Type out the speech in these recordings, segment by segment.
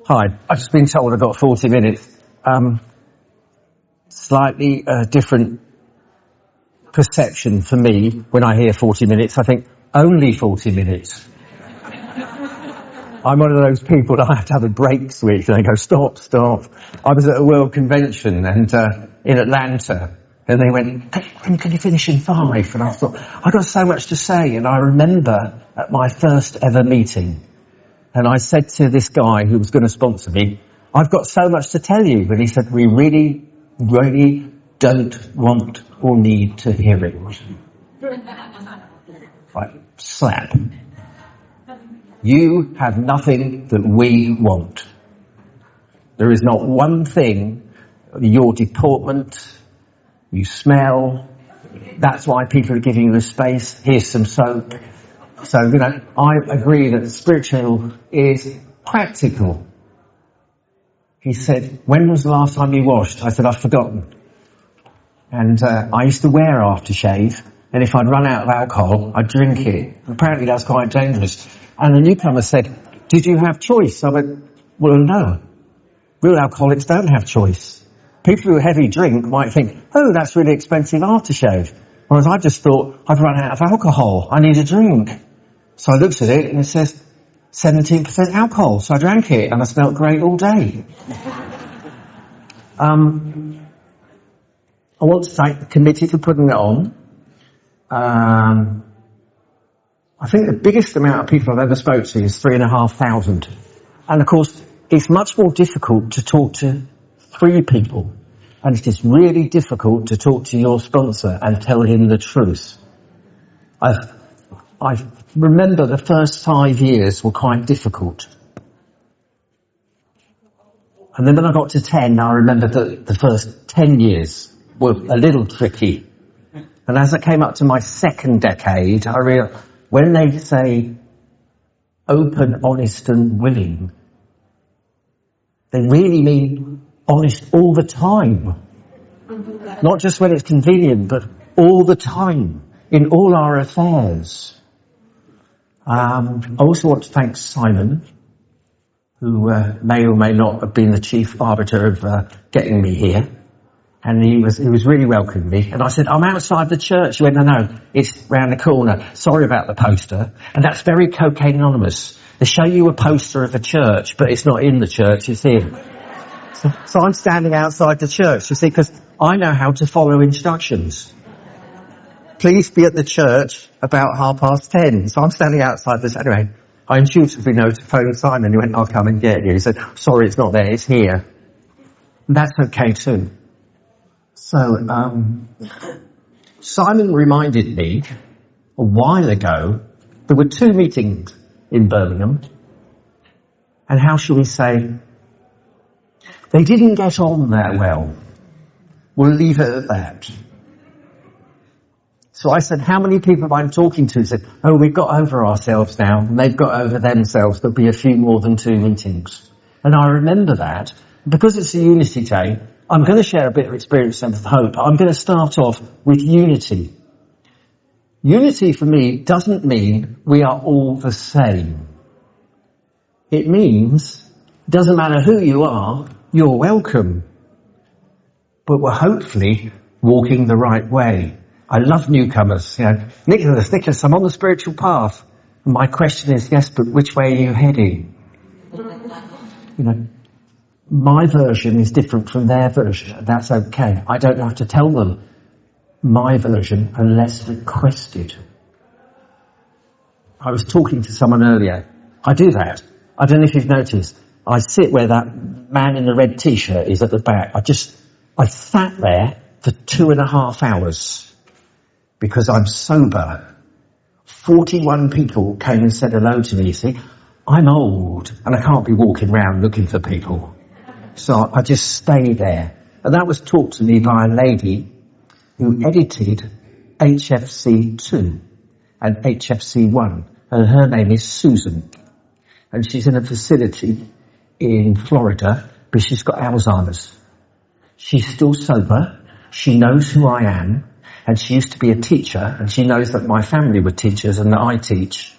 Hi, I've just been told I've got 40 minutes. Slightly different perception for me when I hear 40 minutes. I think only 40 minutes. I'm one of those people that I have to have a brake switch and they go, stop. I was at a World Convention and in Atlanta and they went, can you finish in 5? And I thought, I've got so much to say. And I remember at my first ever meeting, and I said to this guy who was going to sponsor me, I've got so much to tell you. But he said, we really don't want or need to hear it. Right, slap. You have nothing that we want. There is not one thing, your deportment, you smell, that's why people are giving you the space, here's some soap. So, I agree that spiritual is practical. He said, when was the last time you washed? I said, I've forgotten. And I used to wear aftershave, and if I'd run out of alcohol, I'd drink it. Apparently that's quite dangerous. And the newcomer said, did you have choice? I went, well, no. Real alcoholics don't have choice. People who heavy drink might think, oh, that's really expensive aftershave. Whereas I just thought, I've run out of alcohol, I need a drink. So I looked at it and it says 17% alcohol. So I drank it and I smelled great all day. I want to thank the committee for putting it on. I think the biggest amount of people I've ever spoke to is 3,500. And of course, it's much more difficult to talk to 3 people. And it is really difficult to talk to your sponsor and tell him the truth. I remember the first 5 years were quite difficult. And then when I got to 10, I remember that the first 10 years were a little tricky. And as I came up to my second decade, I realized when they say open, honest and willing, they really mean honest all the time. Not just when it's convenient, but all the time, in all our affairs. I also want to thank Simon, who may or may not have been the chief arbiter of getting me here. And he was really welcoming me. And I said, I'm outside the church. He went, no, it's round the corner. Sorry about the poster. And that's very Cocaine Anonymous. They show you a poster of a church, but it's not in the church, it's in. So I'm standing outside the church, you see, because I know how to follow instructions. Please be at the church about 10:30. So I'm standing outside this. Anyway, I intuitively know to phone Simon. He went, I'll come and get you. He said, sorry, it's not there, it's here. And that's okay too. So, Simon reminded me a while ago, there were 2 meetings in Birmingham. And how shall we say, they didn't get on that well. We'll leave it at that. So I said, how many people am I talking to? He said, oh, we've got over ourselves now, and they've got over themselves. There'll be a few more than 2 meetings. And I remember that. Because it's a Unity Day, I'm going to share a bit of experience and hope. I'm going to start off with unity. Unity for me doesn't mean we are all the same. It means, it doesn't matter who you are, you're welcome. But we're hopefully walking the right way. I love newcomers. Nicholas, I'm on the spiritual path. And my question is, yes, but which way are you heading? My version is different from their version. That's okay. I don't have to tell them my version unless requested. I was talking to someone earlier. I do that. I don't know if you've noticed. I sit where that man in the red t-shirt is at the back. I sat there for 2.5 hours because I'm sober. 41 people came and said hello to me. You see, I'm old and I can't be walking around looking for people. So I just stay there. And that was taught to me by a lady who edited HFC 2 and HFC 1. And her name is Susan. And she's in a facility in Florida, but she's got Alzheimer's. She's still sober. She knows who I am. And she used to be a teacher. And she knows that my family were teachers and that I teach.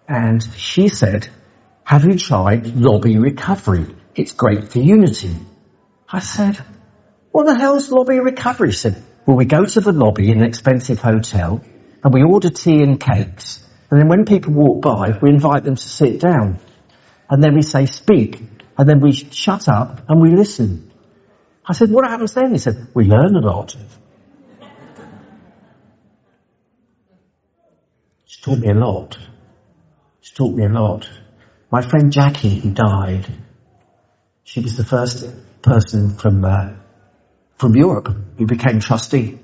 And she said, have you tried lobby recovery? It's great for unity. I said, what the hell's lobby recovery? He said, well, we go to the lobby in an expensive hotel and we order tea and cakes. And then when people walk by, we invite them to sit down. And then we say, speak. And then we shut up and we listen. I said, what happens then? He said, we learn a lot. She taught me a lot. She taught me a lot. My friend Jackie, who died, she was the first person from Europe who became trustee.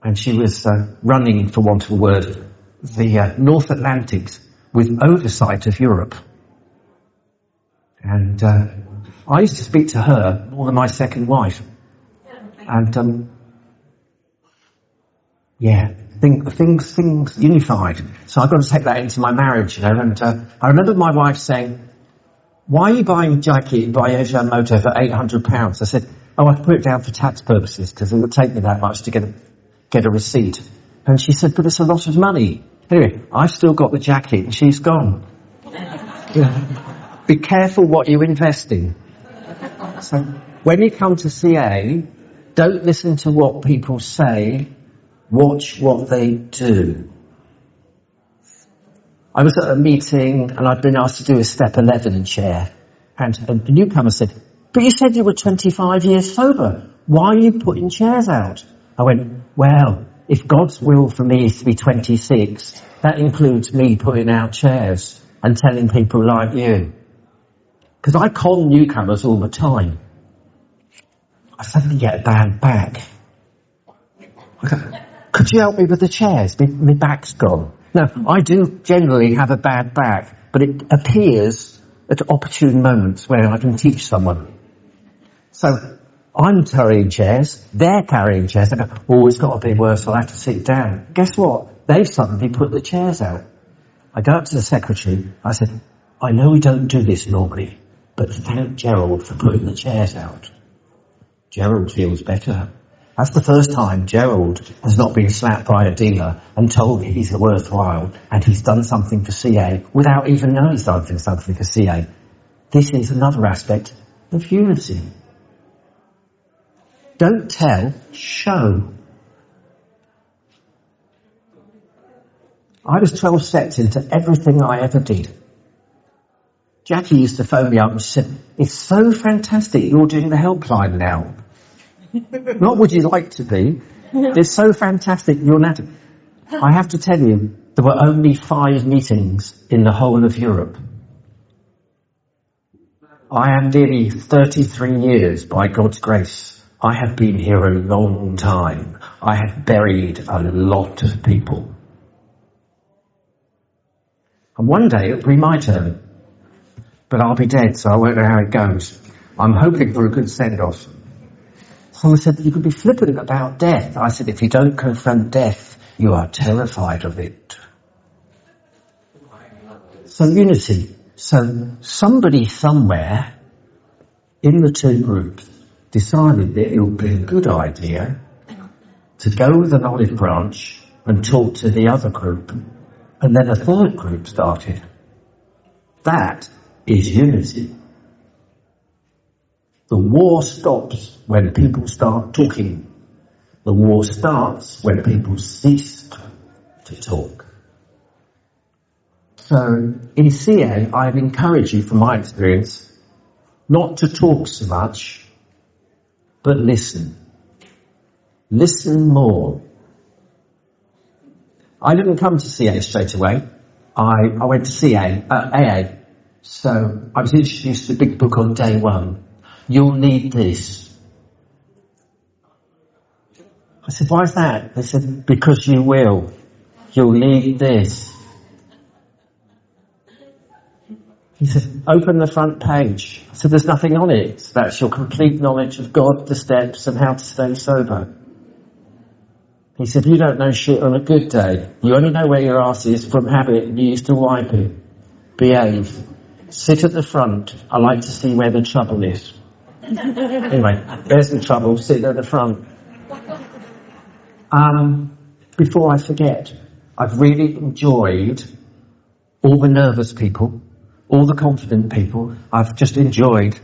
And she was running, for want of a word, the North Atlantics with oversight of Europe. And I used to speak to her more than my second wife. And things unified. So I've got to take that into my marriage, you know. And I remember my wife saying, why are you buying a jacket in Voyage Moto for £800? I said, I put it down for tax purposes because it would take me that much to get a receipt. And she said, but it's a lot of money. Anyway, I've still got the jacket and she's gone. Be careful what you invest in. So when you come to CA, don't listen to what people say, watch what they do. I was at a meeting and I'd been asked to do a step 11 chair. And a newcomer said, but you said you were 25 years sober. Why are you putting chairs out? I went, well, if God's will for me is to be 26, that includes me putting out chairs and telling people like you. Because I con newcomers all the time. I suddenly get a bad back. Could you help me with the chairs? My back's gone. Now, I do generally have a bad back, but it appears at opportune moments where I can teach someone. So I'm carrying chairs, they're carrying chairs. I go, oh, it's got to be worse, I'll have to sit down. Guess what? They've suddenly put the chairs out. I go up to the secretary, I said, I know we don't do this normally, but thank Gerald for putting the chairs out. Gerald feels better. That's the first time Gerald has not been slapped by a dealer and told he's worthwhile and he's done something for CA without even knowing he's done something for CA. This is another aspect of unity. Don't tell, show. I was 12 steps into everything I ever did. Jackie used to phone me up and she said, it's so fantastic you're doing the helpline now. Not would you like to be. It's so fantastic you're now. I have to tell you, there were only 5 meetings in the whole of Europe. I am nearly 33 years by God's grace. I have been here a long time. I have buried a lot of people. And one day it'll be my turn. But I'll be dead, so I won't know how it goes. I'm hoping for a good send-off. Someone said, you could be flippant about death. I said, if you don't confront death, you are terrified of it. So unity. So somebody somewhere in the 2 groups decided that it would be a good idea to go with an olive branch and talk to the other group. And then a 3rd group started. That is unity. The war stops when people start talking. The war starts when people cease to talk. So in CA, I've encouraged you, from my experience, not to talk so much, but listen. Listen more. I didn't come to CA straight away. I went to AA. So I was introduced to the big book on day 1. You'll need this. I said, why is that? They said, because you will. You'll need this. He said, open the front page. I said, there's nothing on it. That's your complete knowledge of God, the steps, and how to stay sober. He said, you don't know shit on a good day. You only know where your arse is from habit and you used to wipe it. Behave. Sit at the front. I like to see where the trouble is. Anyway, there's the trouble. Sit at the front. Before I forget, I've really enjoyed all the nervous people, all the confident people. I've just enjoyed.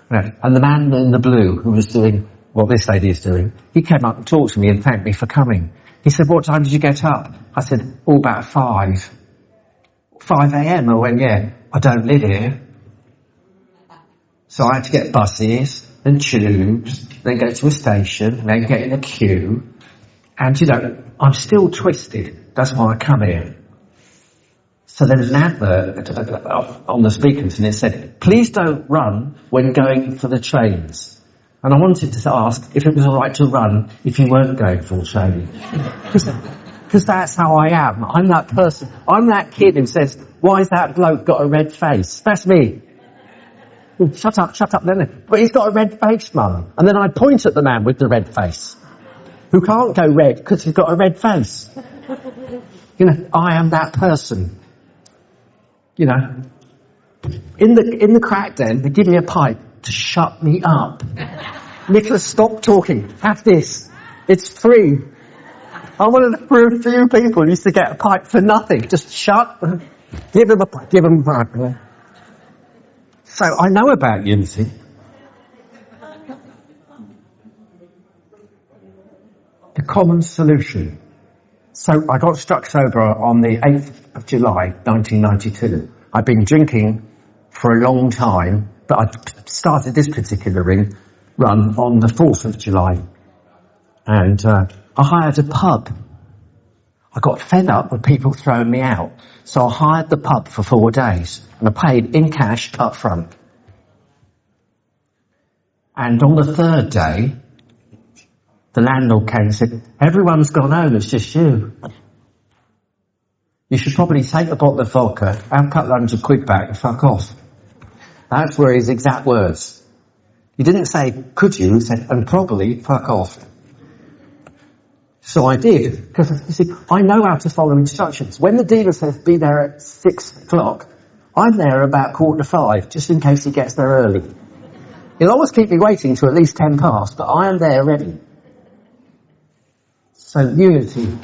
And the man in the blue who was doing what this lady is doing, he came up and talked to me and thanked me for coming. He said, what time did you get up? I said, about 5 a.m. I went, yeah, I don't live here. So I had to get buses and tubes, then go to a station, and then get in a queue. And, you know, I'm still twisted. That's why I come here. So there was an advert on the speakers, and it said, please don't run when going for the trains. And I wanted to ask if it was all right to run if you weren't going for the train. Because that's how I am. I'm that person. I'm that kid who says, why has that bloke got a red face? That's me. Shut up, then. But he's got a red face, Mum. And then I point at the man with the red face, who can't go red because he's got a red face. You know, I am that person. You know, in the crack den, they give me a pipe to shut me up. Nicholas, stop talking. Have this. It's free. I'm one of the few people who used to get a pipe for nothing. Just shut. Give him a pipe. So I know about unity. The common solution. So I got struck sober on the 8th of July, 1992. I've been drinking for a long time, but I started this particular run on the 4th of July. And I hired a pub. I got fed up with people throwing me out. So I hired the pub for 4 days. And I paid in cash up front. And on the 3rd day, the landlord came and said, everyone's gone home, it's just you. You should probably take a bottle of vodka and cut £100 back and fuck off. That's were his exact words. He didn't say, could you? He said, and probably fuck off. So I did, because you see, I know how to follow instructions. When the dealer says be there at 6 o'clock, I'm there about 4:45, just in case he gets there early. He'll always keep me waiting till at least 10 past, but I am there ready. So, unity.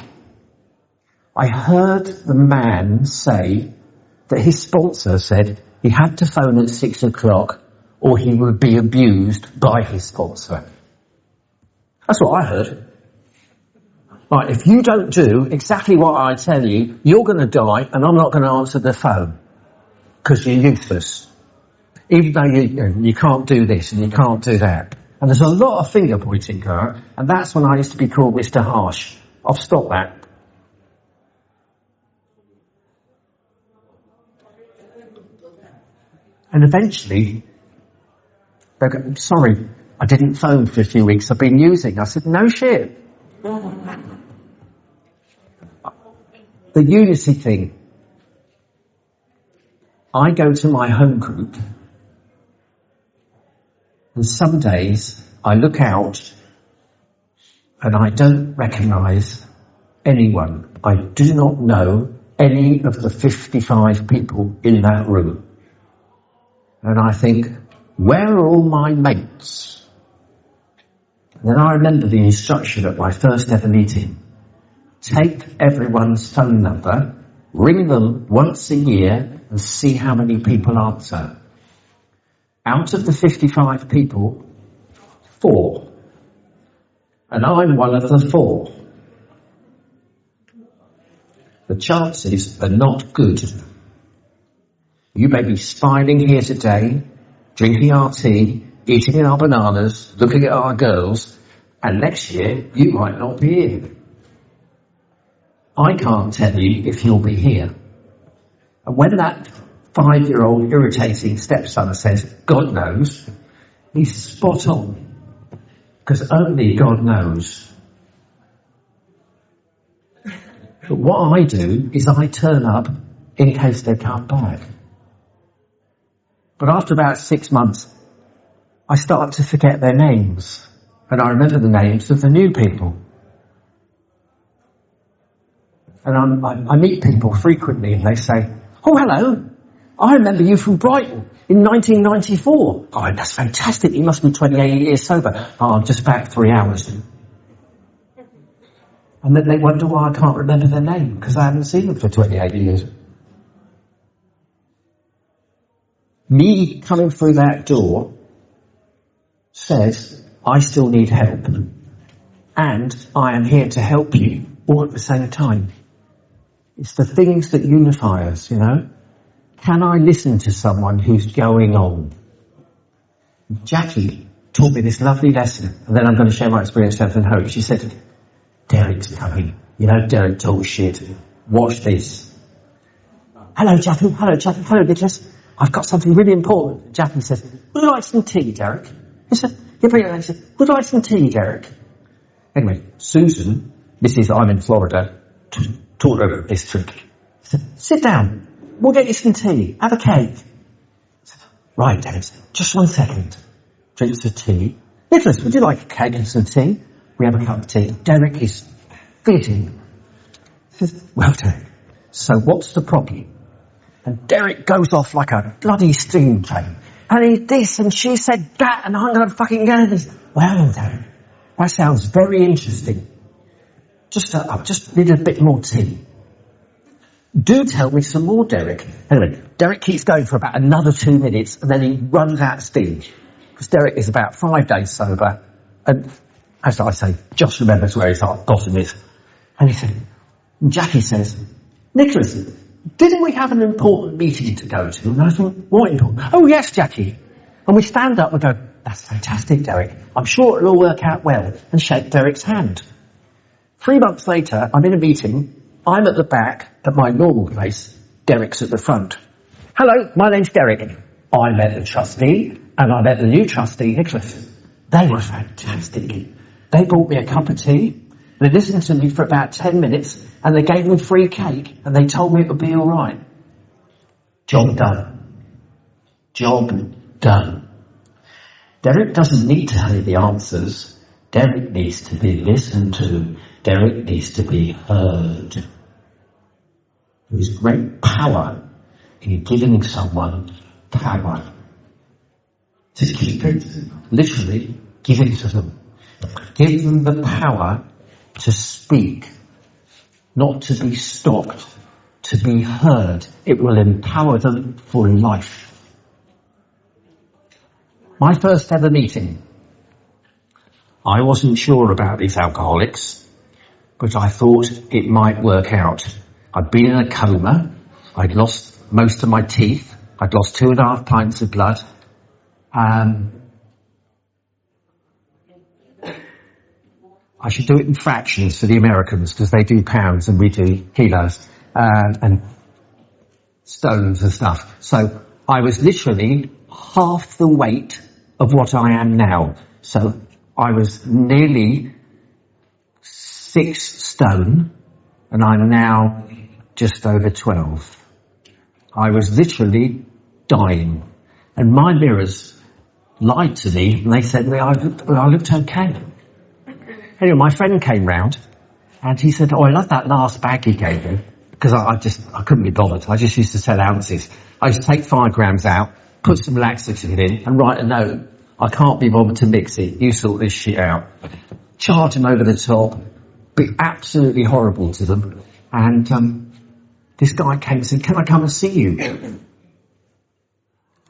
I heard the man say that his sponsor said he had to phone at 6 o'clock or he would be abused by his sponsor. That's what I heard. Right, if you don't do exactly what I tell you, you're going to die and I'm not going to answer the phone because you're useless. Even though you can't do this and you can't do that. And there's a lot of finger pointing going on, and that's when I used to be called Mr. Harsh. I've stopped that. And eventually, they go, sorry, I didn't phone for a few weeks, I've been using. I said, no shit. The unity thing. I go to my home group, and some days I look out and I don't recognise anyone. I do not know any of the 55 people in that room. And I think, where are all my mates? And then I remember the instruction at my first ever meeting. Take everyone's phone number, ring them once a year and see how many people answer. Out of the 55 people, 4. And I'm one of the 4. The chances are not good. You may be smiling here today, drinking our tea, eating our bananas, looking at our girls, and next year you might not be here. I can't tell you if you'll be here. And when that 5-year-old irritating stepson says, God knows, he's spot on. Because only God knows. But what I do is I turn up in case they come back. But after about 6 months, I start to forget their names. And I remember the names of the new people. And I meet people frequently and they say, oh, hello, I remember you from Brighton in 1994. Oh, that's fantastic. You must be 28 years sober. Oh, I'm just back 3 hours. And then they wonder why I can't remember their name, because I haven't seen them for 28 years. Me coming through that door says, I still need help. And I am here to help you all at the same time. It's the things that unify us, you know. Can I listen to someone who's going on? Jackie taught me this lovely lesson, and then I'm going to share my experience with Strength and Hope. She said, Derek's coming. You know, Derek talks shit. Watch this. Hello, Jackie. Hello, Nicholas. I've got something really important. Jackie says, would you like some tea, Derek? He said, yeah, bring it on. He said, would you like some tea, Derek? Anyway, Susan, I'm in Florida, taught her this trick. She said, sit down. We'll get you some tea. Have a cake. I said, right, Derek. Just 1 second. Drinks the tea. Nicholas, would you like a cake and some tea? We have a cup of tea. Derek is fitting. He says, well, Derek, so what's the problem? And Derek goes off like a bloody steam train. And he this, and she said that, and I'm going to fucking go this. Well, Derek, that sounds very interesting. I just need a bit more tea. Do tell me some more, Derek. Anyway, Derek keeps going for about another 2 minutes, and then he runs out of steam. Because Derek is about 5 days sober, and as I say, Josh remembers where his bottom is. And he said, Jackie says, Nicholas, didn't we have an important meeting to go to? And I thought, what important? Oh yes, Jackie. And we stand up and go, that's fantastic, Derek. I'm sure it'll all work out well, and shake Derek's hand. 3 months later, I'm in a meeting. I'm at the back at my normal place. Derek's at the front. Hello, my name's Derek. I met the trustee, and I met the new trustee, Nicholas. They were fantastic. They bought me a cup of tea. They listened to me for about 10 minutes, and they gave me free cake, and they told me it would be all right. Job done. Job done. Derek doesn't need to have the answers. Derek needs to be listened to. Derek needs to be heard. There is great power in giving someone power. To keep it, literally, give it to them. Give them the power to speak, not to be stopped, to be heard. It will empower them for life. My first ever meeting, I wasn't sure about these alcoholics, but I thought it might work out. I'd been in a coma, I'd lost most of my teeth, I'd lost 2.5 pints of blood. I should do it in fractions for the Americans, because they do pounds and we do kilos and stones and stuff. So I was literally half the weight of what I am now. So I was nearly 6 stone, and I'm now just over 12. I was literally dying, and my mirrors lied to me, and they said I looked okay. Anyway, my friend came round, and he said, I love that last bag you gave me, because I couldn't be bothered. I just used to sell ounces. I used to take 5 grams out, put some laxative in, and write a note. I can't be bothered to mix it. You sort this shit out. Charge them over the top. Be absolutely horrible to them. And this guy came and said, can I come and see you?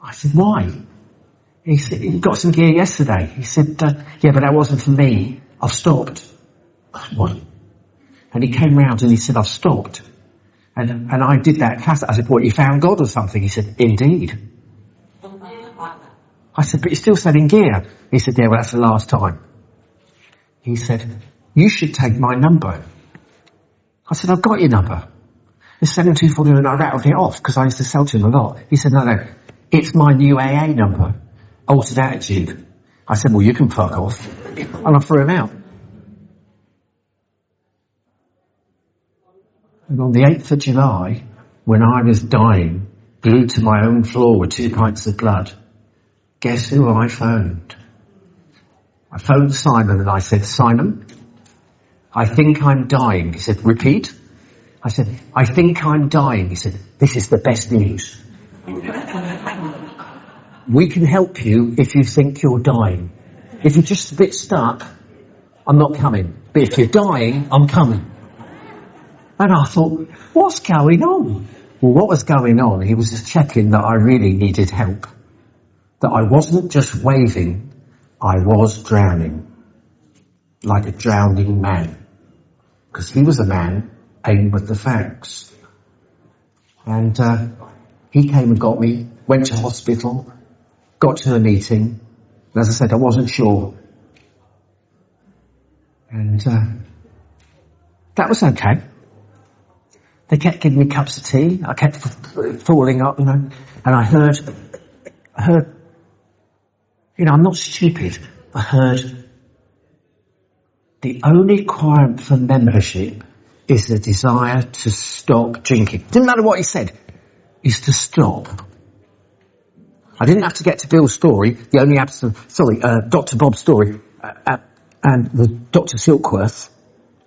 I said, why? He said, you got some gear yesterday. He said, yeah, but that wasn't for me. I've stopped. What? And he came round and he said, I've stopped. And I did that class. I said, what, you found God or something? He said, indeed. I said, but you're still selling gear. He said, yeah, well, that's the last time. He said, you should take my number. I said, I've got your number. It's 7240, and I rattled it off because I used to sell to him a lot. He said, no, it's my new AA number. Altered attitude. I said, well, you can fuck off. And I threw him out. And on the 8th of July, when I was dying, glued to my own floor with 2 pints of blood, guess who I phoned? I phoned Simon and I said, Simon, I think I'm dying. He said, repeat. I said, I think I'm dying. He said, this is the best news. We can help you if you think you're dying. If you're just a bit stuck, I'm not coming. But if you're dying, I'm coming. And I thought, what's going on? Well, what was going on, he was just checking that I really needed help. That I wasn't just waving, I was drowning. Like a drowning man. Because he was a man aimed with the facts. And he came and got me, went to hospital, got to the meeting, and as I said, I wasn't sure. And that was okay. They kept giving me cups of tea. I kept falling up, and I heard, I'm not stupid. I heard, the only requirement for membership is the desire to stop drinking. Didn't matter what he said, is to stop. I didn't have to get to Bill's story, the only Dr. Bob's story, and the Dr. Silkworth.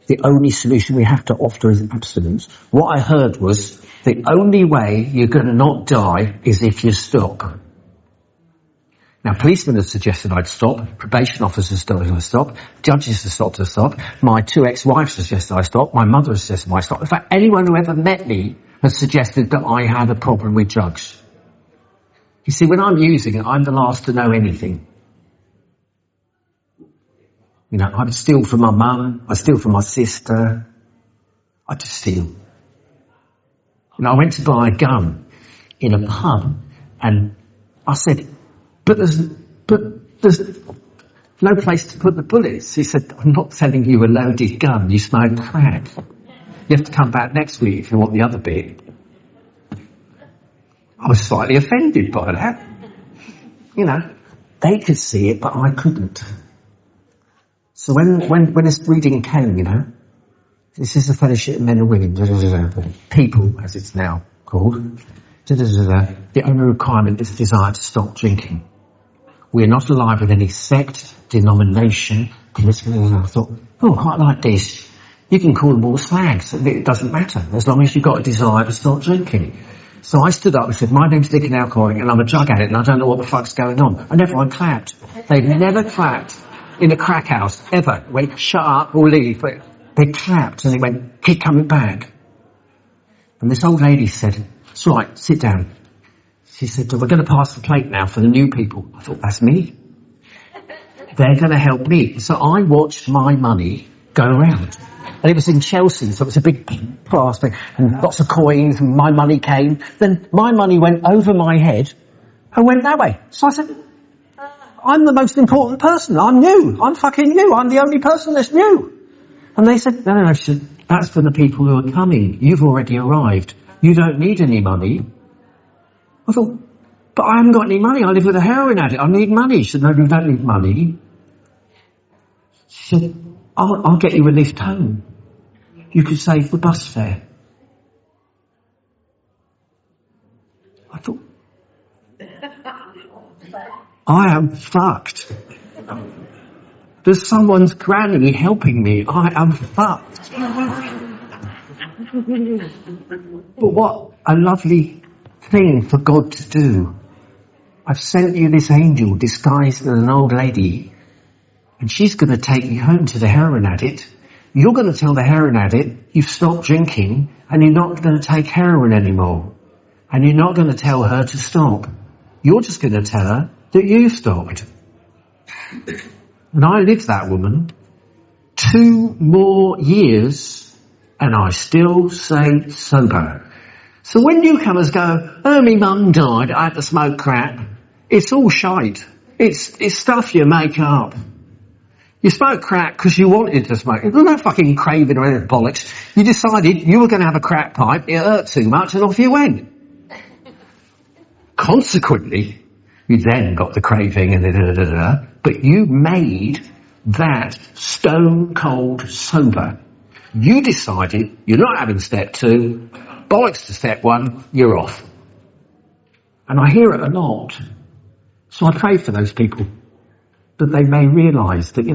The only solution we have to offer is abstinence. What I heard was, the only way you're going to not die is if you stop. Now, policemen have suggested I'd stop. Probation officers suggested I stop. Judges have stopped to stop. My 2 ex-wives suggested I stop. My mother has suggested I stop. In fact, anyone who ever met me has suggested that I had a problem with drugs. You see, when I'm using it, I'm the last to know anything. I steal from my mum, I steal from my sister, I just steal. I went to buy a gun in a pub, and I said, but there's no place to put the bullets. He said, I'm not selling you a loaded gun, you smoke crack. You have to come back next week if you want the other bit. I was slightly offended by that. They could see it, but I couldn't. So when this reading came, this is the fellowship of men and women, people, as it's now called, the only requirement is the desire to stop drinking. We are not alive with any sect, denomination, political. I thought, I like this. You can call them all slags. It doesn't matter, as long as you've got a desire to stop drinking. So I stood up and said, my name's Dick and Alcoholic, and I'm a drug addict, and I don't know what the fuck's going on. And everyone clapped. They've never clapped in a crack house, ever. Went, shut up or leave. But they clapped and they went, keep coming back. And this old lady said, it's all right, sit down. She said, we're going to pass the plate now for the new people. I thought, that's me. They're going to help me. So I watched my money go around. And it was in Chelsea, so it was a big plastic and lots of coins, and my money came. Then my money went over my head and went that way. So I said, I'm the most important person. I'm new. I'm fucking new. I'm the only person that's new. And they said, no, she said, that's for the people who are coming. You've already arrived. You don't need any money. I thought, but I haven't got any money. I live with a heroin addict. I need money. She said, no, you don't need money. She said, I'll get you a lift home. You could save the bus fare. I thought, I am fucked. There's someone's granny helping me. I am fucked. But what a lovely thing for God to do. I've sent you this angel disguised as an old lady, and she's going to take you home to the heroin addict. You're going to tell the heroin addict you've stopped drinking and you're not going to take heroin anymore. And you're not going to tell her to stop. You're just going to tell her that you stopped. And I lived that woman 2 more years and I still stayed sober. So when newcomers go, my mum died, I had to smoke crack, it's all shite. It's stuff you make up. You smoked crack because you wanted to smoke. There's no fucking craving or anything bollocks. You decided you were going to have a crack pipe, it hurt too much, and off you went. Consequently, you then got the craving and but you made that stone cold sober. You decided you're not having step 2, bollocks to step 1, you're off. And I hear it a lot. So I pray for those people, that they may realise that,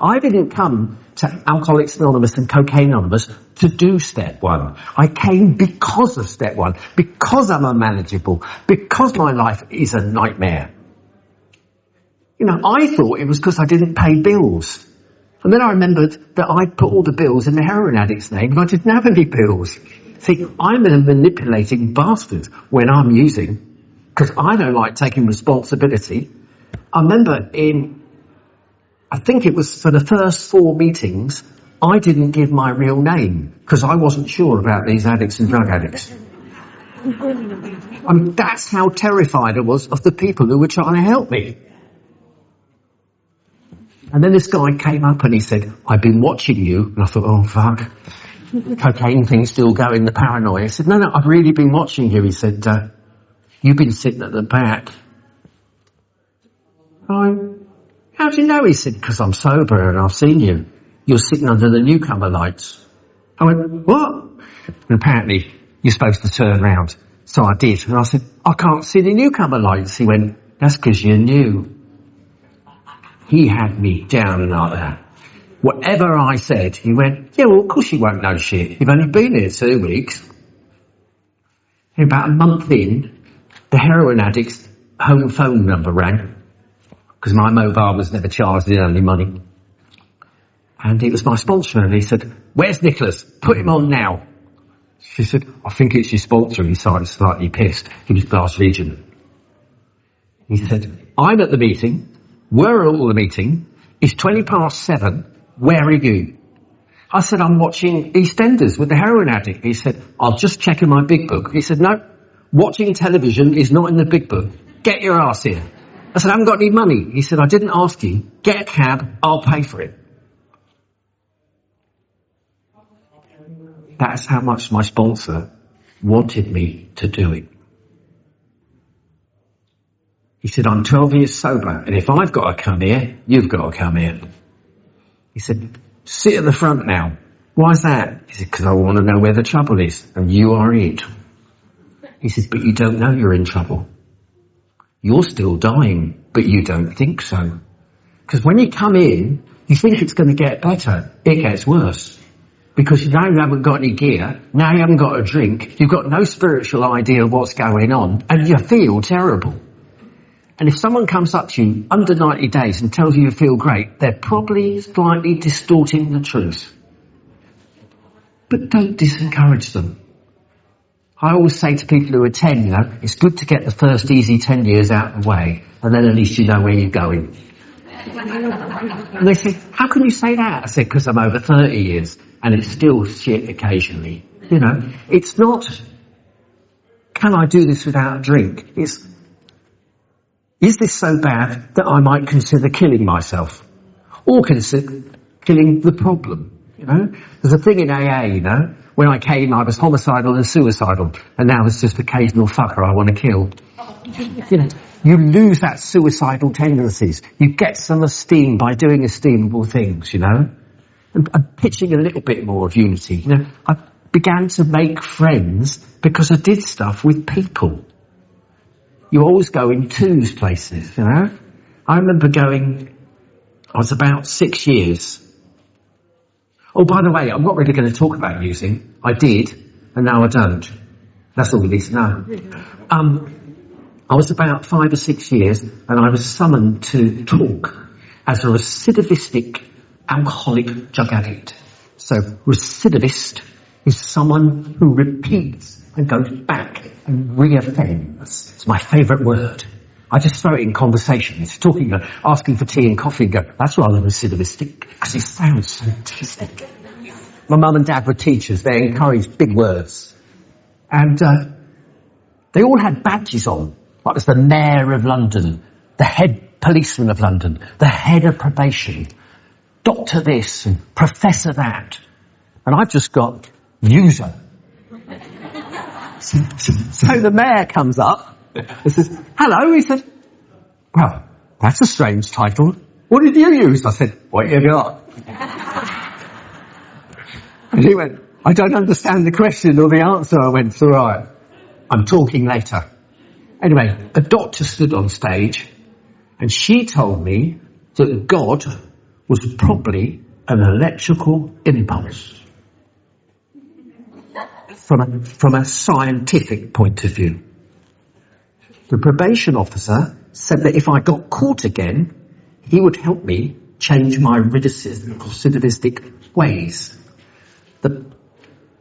I didn't come to Alcoholics Anonymous and Cocaine Anonymous to do step 1. I came because of step 1, because I'm unmanageable, because my life is a nightmare. I thought it was because I didn't pay bills. And then I remembered that I'd put all the bills in the heroin addict's name and I didn't have any bills. See, I'm a manipulating bastard when I'm using, because I don't like taking responsibility. I remember I think it was for the first 4 meetings, I didn't give my real name, because I wasn't sure about these addicts and drug addicts. I mean, that's how terrified I was of the people who were trying to help me. And then this guy came up and he said, I've been watching you. And I thought, oh, fuck. Cocaine thing's still going, the paranoia. He said, no, I've really been watching you. He said, you've been sitting at the back. How do you know? He said, because I'm sober and I've seen you. You're sitting under the newcomer lights. I went, what? And apparently, you're supposed to turn round. So I did. And I said, I can't see the newcomer lights. He went, that's because you're new. He had me down like that. Whatever I said, he went, yeah, well, of course you won't know shit. You've only been here 2 weeks. And about a month in, the heroin addict's home phone number rang, because my mobile was never charged in any money. And it was my sponsor, and he said, where's Nicholas? Put him on now. She said, I think it's your sponsor. He started slightly pissed. He was Glaswegian. He said, I'm at the meeting. We're at the meeting. It's 7:20. Where are you? I said, I'm watching EastEnders with the heroin addict. He said, I'll just check in my big book. He said, no, watching television is not in the big book. Get your ass here. I said, I haven't got any money. He said, I didn't ask you. Get a cab. I'll pay for it. That's how much my sponsor wanted me to do it. He said, I'm 12 years sober, and if I've got to come here, you've got to come here. He said, sit at the front now. Why is that? He said, because I want to know where the trouble is, and you are it. He said, but you don't know you're in trouble. You're still dying, but you don't think so. Because when you come in, you think it's going to get better. It gets worse. Because now you haven't got any gear, now you haven't got a drink, you've got no spiritual idea of what's going on, and you feel terrible. And if someone comes up to you under 90 days and tells you feel great, they're probably slightly distorting the truth. But don't disencourage them. I always say to people who are 10, it's good to get the first easy 10 years out of the way, and then at least you know where you're going. And they say, how can you say that? I said, because I'm over 30 years, and it's still shit occasionally. It's not, can I do this without a drink? It's, is this so bad that I might consider killing myself? Or consider killing the problem, There's a thing in AA, when I came I was homicidal and suicidal, and now it's just occasional fucker I want to kill. You lose that suicidal tendencies. You get some esteem by doing esteemable things, And pitching a little bit more of unity. I began to make friends because I did stuff with people. You always go in twos places, I remember I was about 6 years. Oh, by the way, I'm not really going to talk about using. I did, and now I don't. That's all you need to know. I was about 5 or 6 years, and I was summoned to talk as a recidivistic alcoholic drug addict. So recidivist is someone who repeats and goes back and reoffends. It's my favourite word. I just throw it in conversation. It's asking for tea and coffee and go, that's rather recidivistic, because it sounds fantastic. My mum and dad were teachers. They encouraged big words. And they all had badges on. Like it was the Mayor of London, the head policeman of London, the head of probation, Doctor this and Professor that. And I've just got user. So the mayor comes up and says, hello. He said, well, that's a strange title. What did you use? I said, what you got? And he went, I don't understand the question or the answer. I went, it's all right. I'm talking later. Anyway, a doctor stood on stage and she told me that God was probably an electrical impulse from a scientific point of view. The probation officer said that if I got caught again, he would help me change my recidivistic ways.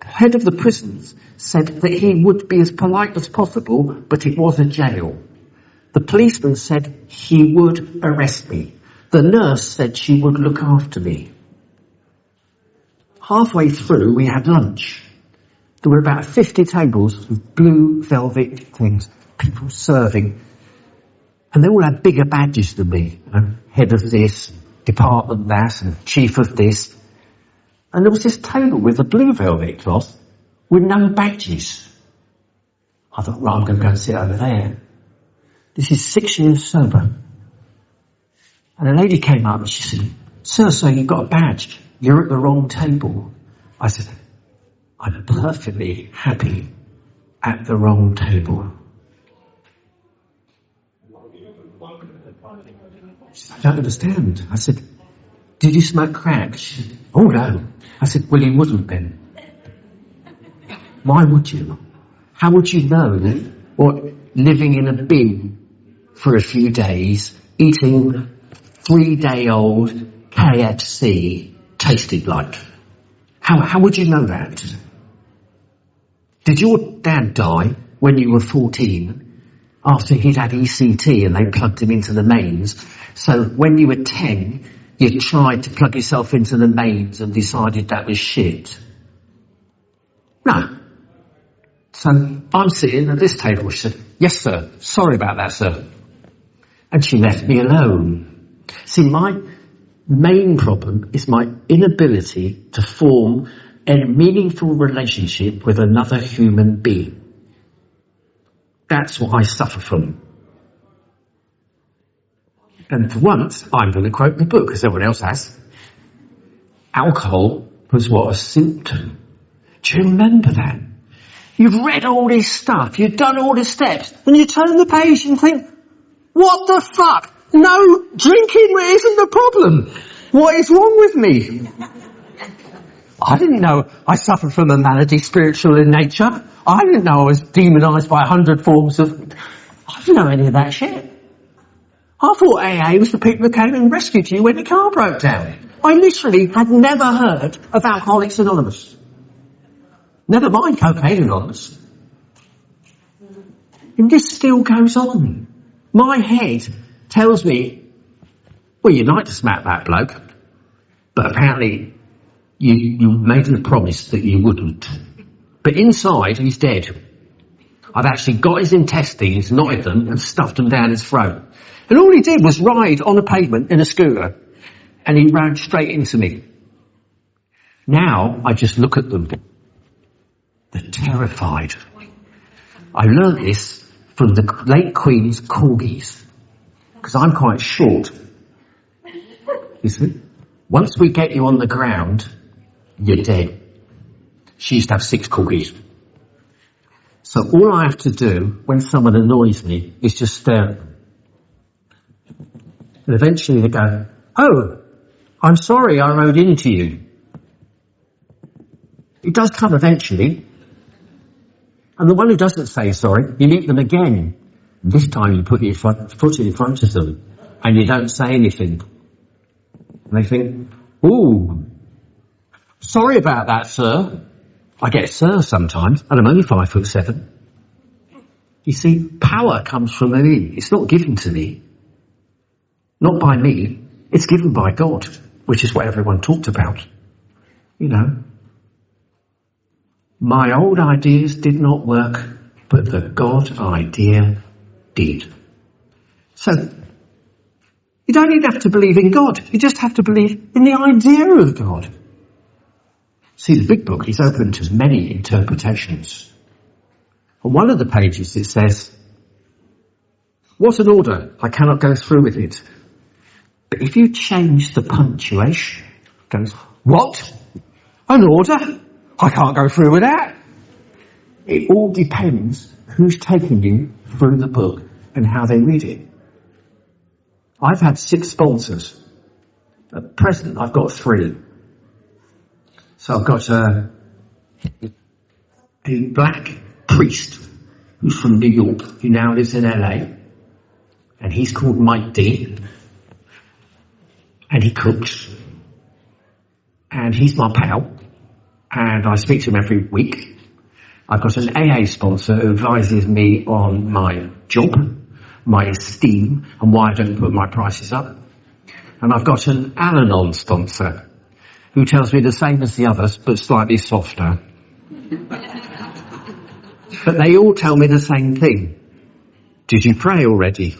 head of the prisons said that he would be as polite as possible, but it was a jail. The policeman said he would arrest me. The nurse said she would look after me. Halfway through, we had lunch. There were about 50 tables with blue velvet things, people serving. And they all had bigger badges than me. Head of this, department that, and chief of this. And there was this table with a blue velvet cloth with no badges. I thought, right, I'm going to go and sit over there. This is 6 years sober. And a lady came up and she said, sir, you've got a badge. You're at the wrong table. I said, I'm perfectly happy at the wrong table. She said, I don't understand. I said, did you smoke crack? She said, oh no. I said, well, you wouldn't then. Why would you? How would you know what living in a bin for a few days, eating 3-day-old KFC tasted like? How would you know that? Did your dad die when you were 14 after he'd had ECT and they plugged him into the mains? So when you were 10, you tried to plug yourself into the mains and decided that was shit? No. So I'm sitting at this table. She said, yes, sir. Sorry about that, sir. And she left me alone. See, my main problem is my inability to form a meaningful relationship with another human being. That's what I suffer from. And for once, I'm going to quote the book, as everyone else has. Alcohol was what? A symptom. Do you remember that? You've read all this stuff, you've done all the steps, and you turn the page and think, what the fuck? No, drinking isn't the problem. What is wrong with me? I didn't know I suffered from a malady spiritual in nature. I didn't know I was demonised by 100 forms of... I didn't know any of that shit. I thought AA was the people that came and rescued you when your car broke down. I literally had never heard of Alcoholics Anonymous. Never mind Cocaine Anonymous. And this still goes on. My head tells me, well, you'd like to smack that bloke, but apparently you made him a promise that you wouldn't. But inside, he's dead. I've actually got his intestines, knotted them, and stuffed them down his throat. And all he did was ride on a pavement in a scooter, and he ran straight into me. Now, I just look at them. They're terrified. I learned this from the late Queen's corgis, because I'm quite short. You see? Once we get you on the ground, you're dead. She used to have 6 corgis. So all I have to do when someone annoys me is just stare at them. And eventually they go, oh, I'm sorry I rode into you. It does come eventually. And the one who doesn't say sorry, you meet them again. This time you put your foot in front of them and you don't say anything. And they think, ooh, sorry about that, sir. I get sir sometimes, and I'm only 5'7". You see, power comes from me. It's not given to me. Not by me. It's given by God, which is what everyone talked about. You know. My old ideas did not work, but the God idea did. So, you don't even have to believe in God. You just have to believe in the idea of God. See, the big book is open to many interpretations. On one of the pages it says, what an order, I cannot go through with it. But if you change the punctuation, it goes, what? An order? I can't go through with that. It all depends who's taking you through the book and how they read it. I've had 6 sponsors. At present, I've got 3. So I've got a black priest who's from New York, who now lives in LA. And he's called Mike D. And he cooks. And he's my pal. and I speak to him every week. I've got an AA sponsor who advises me on my job, my esteem, and why I don't put my prices up. And I've got an Al-Anon sponsor who tells me the same as the others, but slightly softer. But they all tell me the same thing. Did you pray already?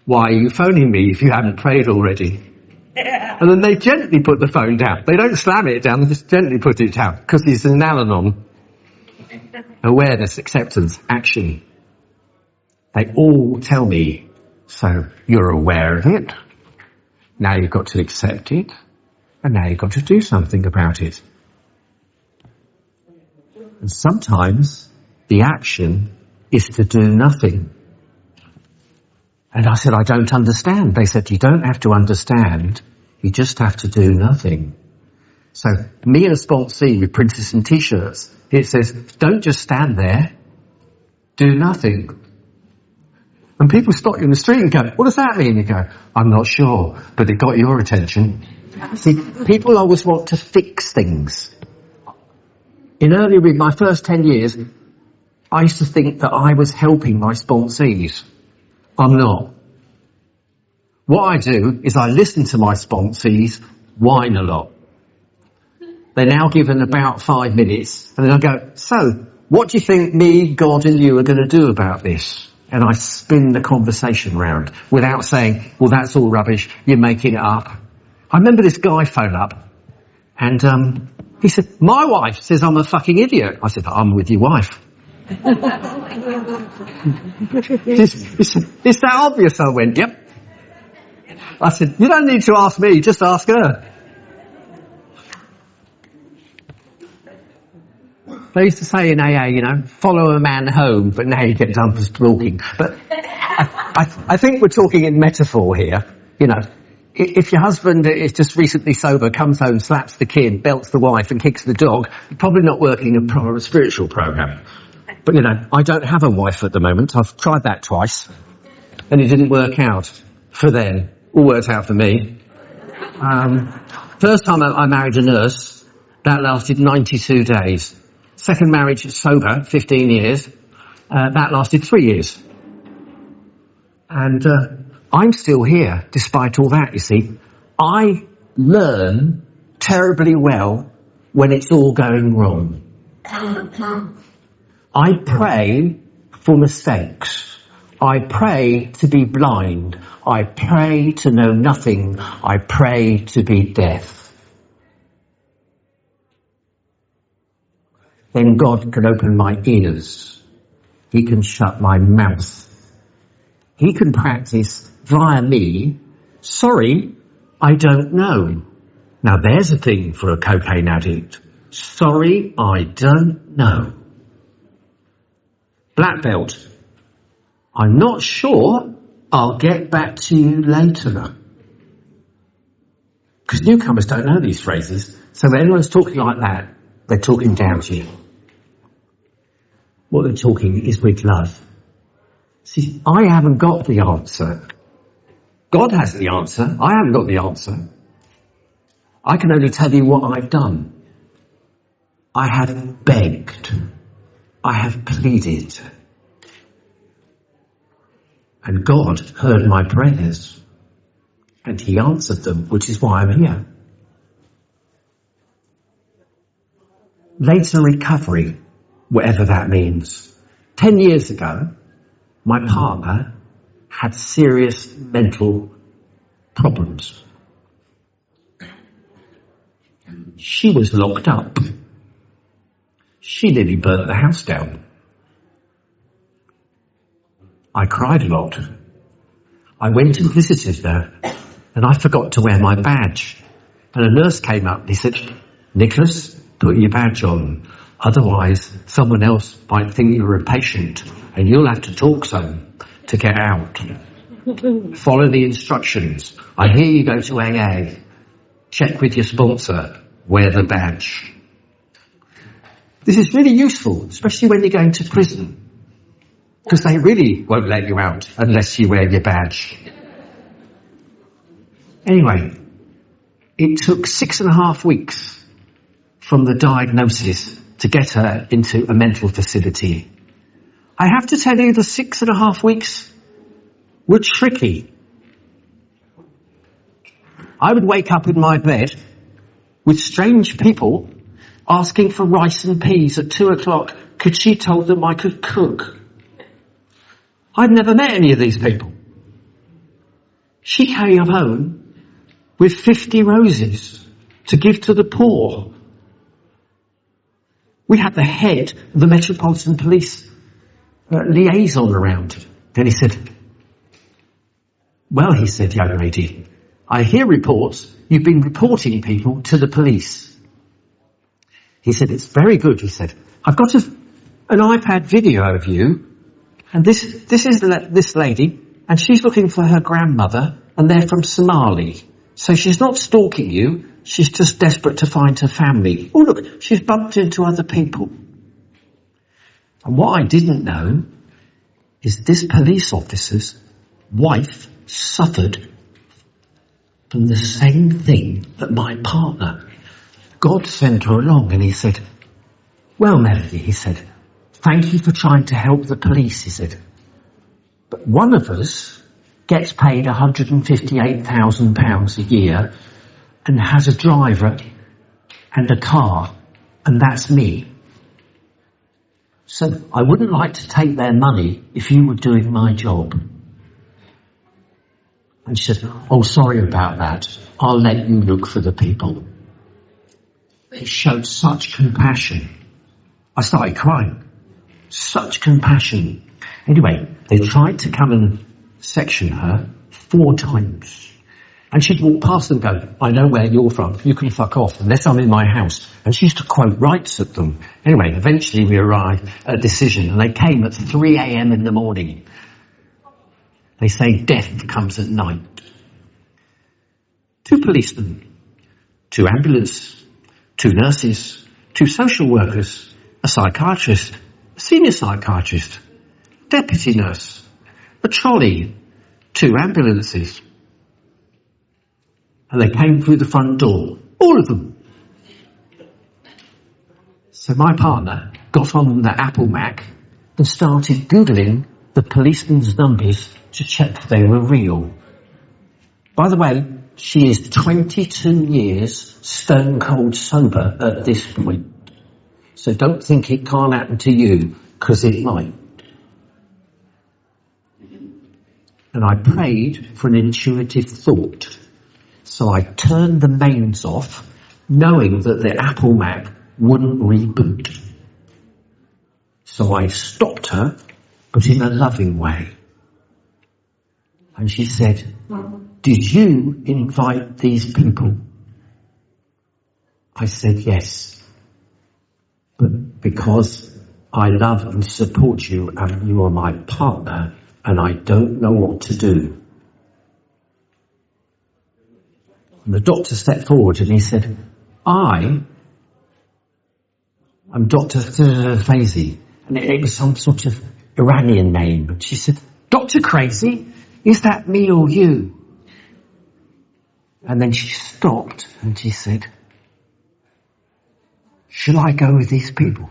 Why are you phoning me if you haven't prayed already? And then they gently put the phone down. They don't slam it down, they just gently put it down, because it's an Al-Anon. Awareness, acceptance, action. They all tell me, so you're aware of it, now you've got to accept it, and now you've got to do something about it. And sometimes the action is to do nothing. And I said, I don't understand. They said, you don't have to understand, you just have to do nothing. So me and a sponsee, we printed some t-shirts. It says, don't just stand there, do nothing. And people stop you in the street and go, what does that mean? You go, I'm not sure, but it got your attention. See, people always want to fix things. In my first 10 years, I used to think that I was helping my sponsees. I'm not. What I do is I listen to my sponsees whine a lot. They're now given about 5 minutes, and then I go, so, what do you think me, God and you are going to do about this? And I spin the conversation round without saying, well, that's all rubbish, you're making it up. I remember this guy phoned up, and he said, my wife says I'm a fucking idiot. I said, I'm with your wife. Is that obvious? I went, yep. I said, you don't need to ask me, just ask her. They used to say in AA, follow a man home, but now you get done for stalking. But I think we're talking in metaphor here. If your husband is just recently sober, comes home, slaps the kid, belts the wife and kicks the dog, you're probably not working a spiritual program. But I don't have a wife at the moment. I've tried that twice, and it didn't work out for them. All worked out for me. First time I married a nurse, that lasted 92 days. Second marriage, sober, 15 years. That lasted 3 years. And I'm still here, despite all that, you see. I learn terribly well when it's all going wrong. I pray for mistakes. I pray to be blind. I pray to know nothing. I pray to be deaf. Then God can open my ears. He can shut my mouth. He can practice via me, sorry, I don't know. Now there's a thing for a cocaine addict. Sorry, I don't know. Black belt. I'm not sure. I'll get back to you later. Because newcomers don't know these phrases. So when anyone's talking like that, they're talking down to you. What they're talking is with love. See, I haven't got the answer. God has the answer. I haven't got the answer. I can only tell you what I've done. I have begged. I have pleaded. And God heard my prayers. And he answered them, which is why I'm here. Later recovery, whatever that means. 10 years ago, my partner had serious mental problems. She was locked up. She nearly burnt the house down. I cried a lot. I went and visited her, and I forgot to wear my badge. And a nurse came up and he said, Nicholas, put your badge on. Otherwise, someone else might think you're a patient, and you'll have to talk some to get out. Follow the instructions. I hear you go to AA. Check with your sponsor. Wear the badge. This is really useful, especially when you're going to prison, because they really won't let you out unless you wear your badge. Anyway, it took 6.5 weeks from the diagnosis to get her into a mental facility. I have to tell you, the 6.5 weeks were tricky. I would wake up in my bed with strange people asking for rice and peas at 2 o'clock because she told them I could cook. I'd never met any of these people. She came home with 50 roses to give to the poor. We had the head of the Metropolitan Police liaison around. Then he said, well, he said, young lady, I hear reports you've been reporting people to the police. He said, it's very good, he said. I've got an iPad video of you, and this is this lady, and she's looking for her grandmother, and they're from Somali. So she's not stalking you, she's just desperate to find her family. Oh, look, she's bumped into other people. And what I didn't know is this police officer's wife suffered from the same thing that my partner. God sent her along, and he said, well, Melody, he said, thank you for trying to help the police, he said. But one of us gets paid £158,000 a year and has a driver and a car, and that's me. So I wouldn't like to take their money if you were doing my job. And she said, oh, sorry about that. I'll let you look for the people. It showed such compassion. I started crying. Such compassion. Anyway, they tried to come and section her 4 times. And she'd walk past them and go, I know where you're from. You can fuck off unless I'm in my house. And she used to quote rights at them. Anyway, eventually we arrived at a decision, and they came at 3 a.m. in the morning. They say death comes at night. 2 policemen, 2 ambulances, 2 nurses, 2 social workers, a psychiatrist, a senior psychiatrist, deputy nurse, a trolley, 2 ambulances. And they came through the front door, all of them. So my partner got on the Apple Mac and started Googling the policemen's numbers to check they were real. By the way, she is 22 years stone cold sober at this point. So don't think it can't happen to you, because it might. And I prayed for an intuitive thought. So I turned the mains off, knowing that the Apple Mac wouldn't reboot. So I stopped her, but in a loving way. And she said, did you invite these people? I said, yes. But because I love and support you and you are my partner and I don't know what to do. And the doctor stepped forward and he said, I'm Dr. Faizi. And it was some sort of Iranian name. And she said, Dr. Crazy, is that me or you? And then she stopped and she said, shall I go with these people?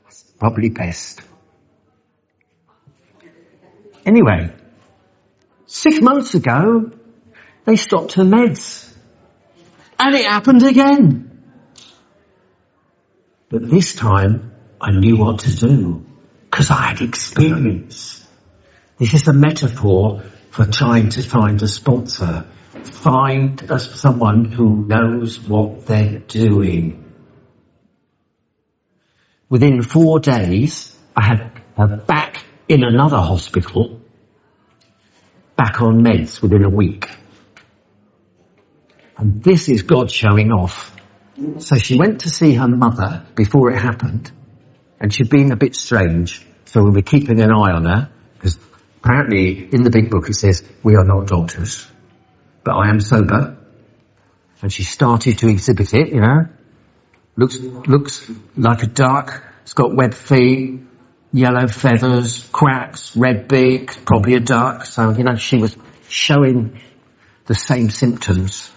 It's probably best. Anyway, 6 months ago, they stopped her meds. And it happened again. But this time, I knew what to do, because I had experience. This is a metaphor for trying to find a sponsor. Find someone who knows what they're doing. Within 4 days, I had her back in another hospital, back on meds within a week. And this is God showing off. So she went to see her mother before it happened, and she'd been a bit strange, so we were keeping an eye on her, because apparently in the big book it says, we are not doctors, but I am sober. And she started to exhibit it, you know. Looks like a duck, it's got webbed feet, yellow feathers, cracks, red beak, probably a duck. So, you know, she was showing the same symptoms.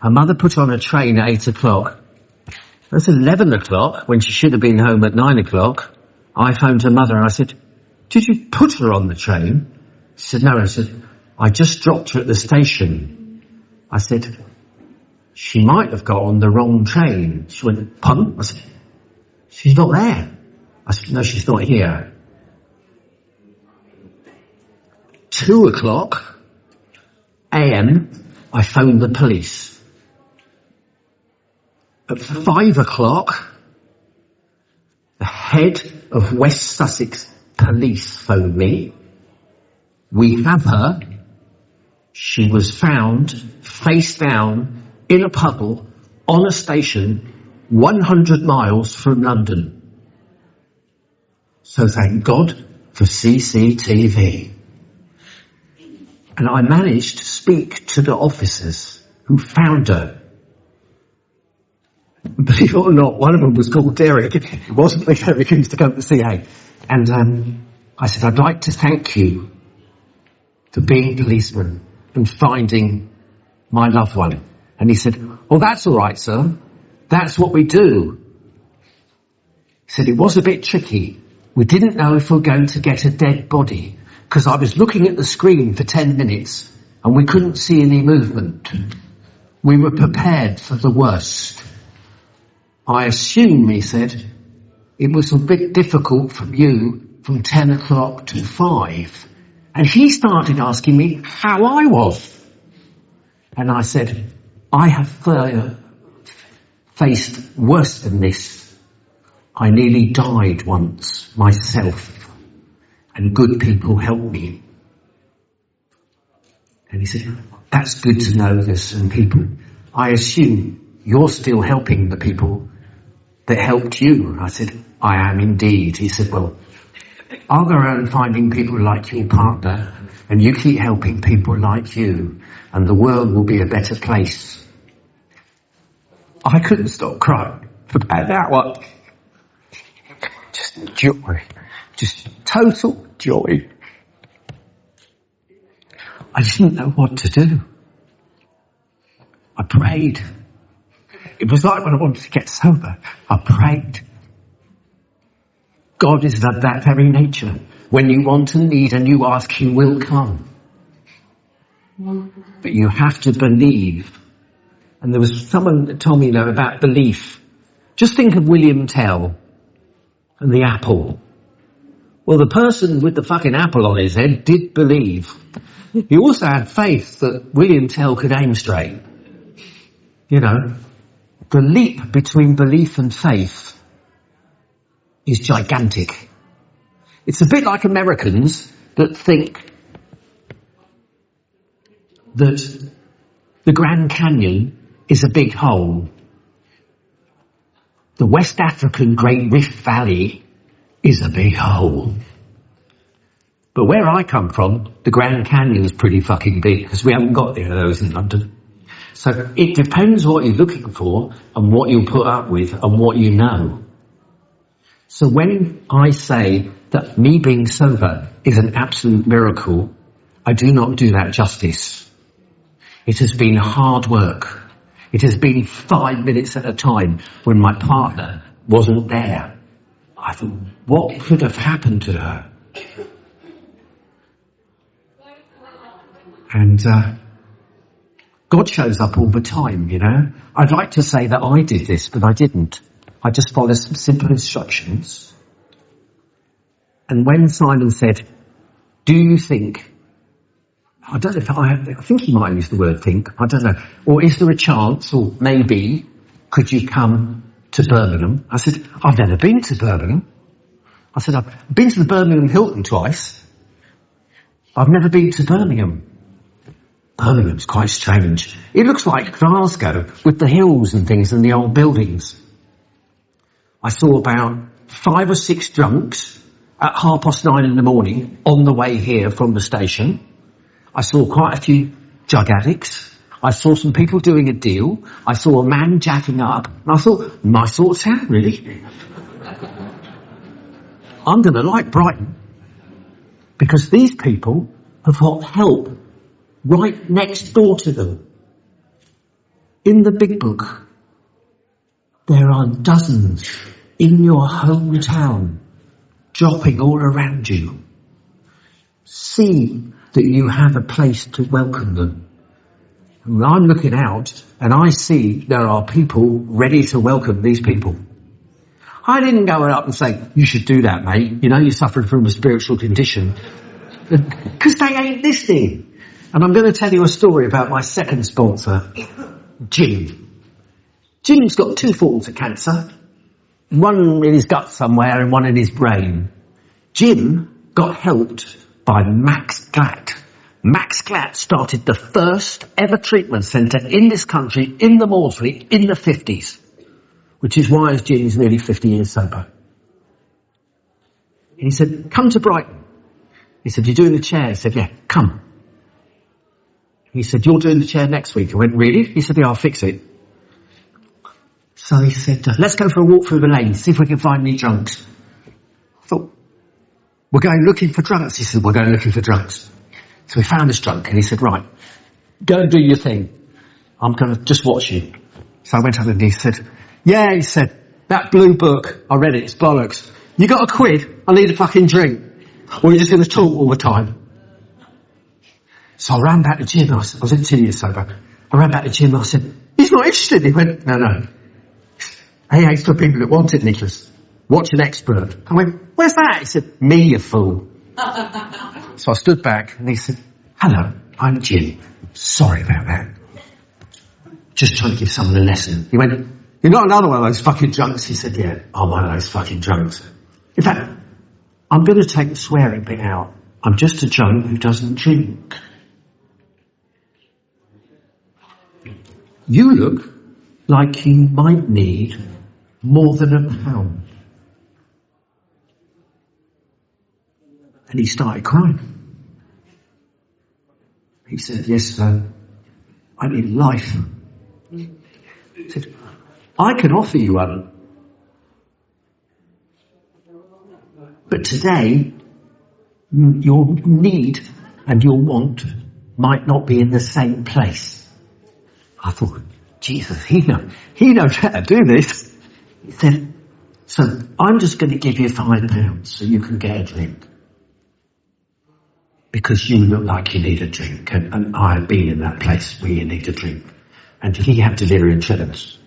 Her mother put on a train at 8 o'clock. It was 11 o'clock when she should have been home at 9 o'clock. I phoned her mother and I said, did you put her on the train? She said, no. I said, I just dropped her at the station. I said, she might have got on the wrong train. She went, pardon? I said, she's not there. I said, no, she's not here. 2 o'clock a.m., I phoned the police. At 5 o'clock, the head of West Sussex Police phoned me. We have her. She was found face down in a puddle on a station 100 miles from London. So thank God for CCTV. And I managed to speak to the officers who found her. Believe it or not, one of them was called Derek. It wasn't the Derek who used to come to the CA. And I said, I'd like to thank you for being a policeman and finding my loved one. And he said, oh, that's all right, sir. That's what we do. He said, it was a bit tricky. We didn't know if we were going to get a dead body because I was looking at the screen for 10 minutes and we couldn't see any movement. We were prepared for the worst. I assume, he said, it was a bit difficult for you from 10 o'clock to 5. And he started asking me how I was. And I said, I have faced worse than this. I nearly died once myself, and good people helped me. And he said, that's good to know there's some people. I assume you're still helping the people that helped you. I said, I am indeed. He said, well, I'll go around finding people like your partner, and you keep helping people like you, and the world will be a better place. I couldn't stop crying about that one. Just joy. Just total joy. I didn't know what to do. I prayed. It was like when I wanted to get sober. I prayed. God is of that very nature. When you want and need and you ask, he will come. But you have to believe. And there was someone that told me, about belief. Just think of William Tell and the apple. Well, the person with the fucking apple on his head did believe. He also had faith that William Tell could aim straight. The leap between belief and faith is gigantic. It's a bit like Americans that think that the Grand Canyon is a big hole. The West African Great Rift Valley is a big hole. But where I come from, the Grand Canyon's pretty fucking big because we haven't got any of those in London. So it depends what you're looking for and what you put up with and what you know. So when I say that me being sober is an absolute miracle, I do not do that justice. It has been hard work. It has been 5 minutes at a time when my partner wasn't there. I thought, what could have happened to her? And God shows up all the time, I'd like to say that I did this, but I didn't. I just followed some simple instructions. And when Simon said, do you think, I don't know if I think he might use the word think, I don't know. Or is there a chance, or maybe, could you come to Birmingham? I said, I've never been to Birmingham. I said, I've been to the Birmingham Hilton twice. I've never been to Birmingham. Birmingham's quite strange. It looks like Glasgow with the hills and things and the old buildings. I saw about 5 or 6 drunks at 9:30 in the morning on the way here from the station. I saw quite a few drug addicts. I saw some people doing a deal. I saw a man jacking up. And I thought, my sort of town, really. I'm going to like Brighton. Because these people have got help right next door to them. In the big book, there are dozens in your hometown dropping all around you. See that you have a place to welcome them. And I'm looking out and I see there are people ready to welcome these people. I didn't go up and say, you should do that, mate. You know, you're suffering from a spiritual condition. Because they ain't listening. And I'm going to tell you a story about my second sponsor, Jim. Jim's got 2 forms of cancer. One in his gut somewhere and one in his brain. Jim got helped by Max Glatt. Max Glatt started the first ever treatment centre in this country, in the Maudsley, in the 50s. Which is why Jim is nearly 50 years sober. And he said, come to Brighton. He said, you're doing the chair? He said, yeah, come. He said, you're doing the chair next week. I went, really? He said, yeah, I'll fix it. So he said, let's go for a walk through the lanes, see if we can find any drunks. I thought, we're going looking for drunks. He said, we're going looking for drunks. So we found this drunk and he said, right, go and do your thing. I'm going to just watch you. So I went up and he said, yeah, he said, that blue book, I read it, it's bollocks. You got a quid? I need a fucking drink. Or you're just going to talk all the time. So I ran back to Jim. I was 18 years sober. I ran back to Jim and I said, he's not interested. He went, no. AA's for people that want it, Nicholas. Watch an expert. I went, where's that? He said, me, you fool. So I stood back and he said, hello, I'm Jim. Sorry about that. Just trying to give someone a lesson. He went, you're not another one of those fucking drunks. He said, yeah, I'm one of those fucking drunks. In fact, I'm going to take the swearing bit out. I'm just a drunk who doesn't drink. You look like you might need more than £1. And he started crying. He said, yes, sir, I need life. He said, I can offer you one. But today, your need and your want might not be in the same place. I thought, Jesus, he knows how to do this. He said, so I'm just going to give you £5 so you can get a drink. Because you look like you need a drink. And I have been in that place where you need a drink. And he had delirium tremens.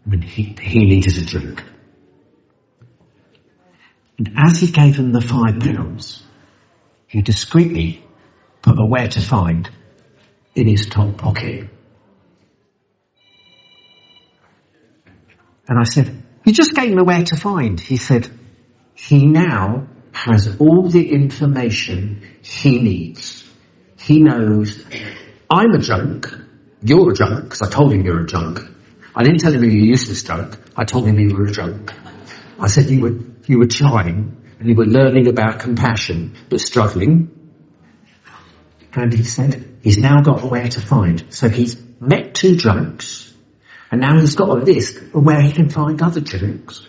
I mean, he needed a drink. And as he gave him the £5, he discreetly put a where to find in his top pocket. And I said, you just gave him a where to find. He said, he now has all the information he needs. He knows I'm a drunk, you're a drunk, because I told him you're a drunk. I didn't tell him you were useless drunk. I told him you were a drunk. I said you were trying and you were learning about compassion, but struggling. And he said he's now got where to find. So he's met 2 drunks, and now he's got a list of where he can find other drunks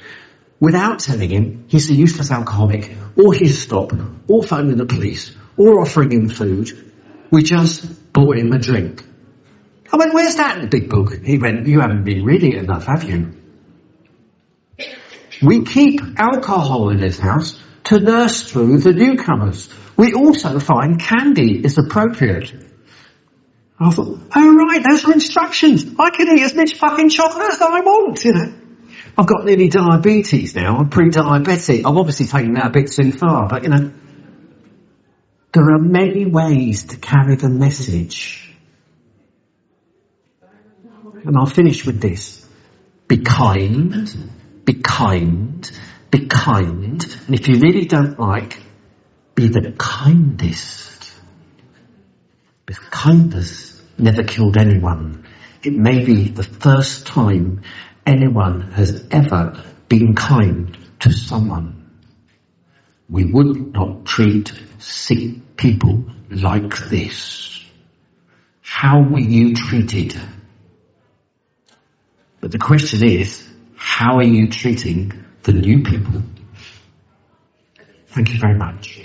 without telling him he's a useless alcoholic, or he's stopped, or phoning the police, or offering him food. We just bought him a drink. I went, where's that in the big book? He went, you haven't been reading it enough, have you? We keep alcohol in this house to nurse through the newcomers. We also find candy is appropriate. I thought, oh right, those are instructions. I can eat as much fucking chocolate as I want, you know. I've got nearly diabetes now. I'm pre-diabetic. I've obviously taken that a bit too far, but you know, there are many ways to carry the message. And I'll finish with this. Be kind, be kind, be kind. And if you really don't like, be the kindest. Because kindness never killed anyone. It may be the first time anyone has ever been kind to someone. We would not treat sick people like this. How were you treated? But the question is, how are you treating the new people? Thank you very much.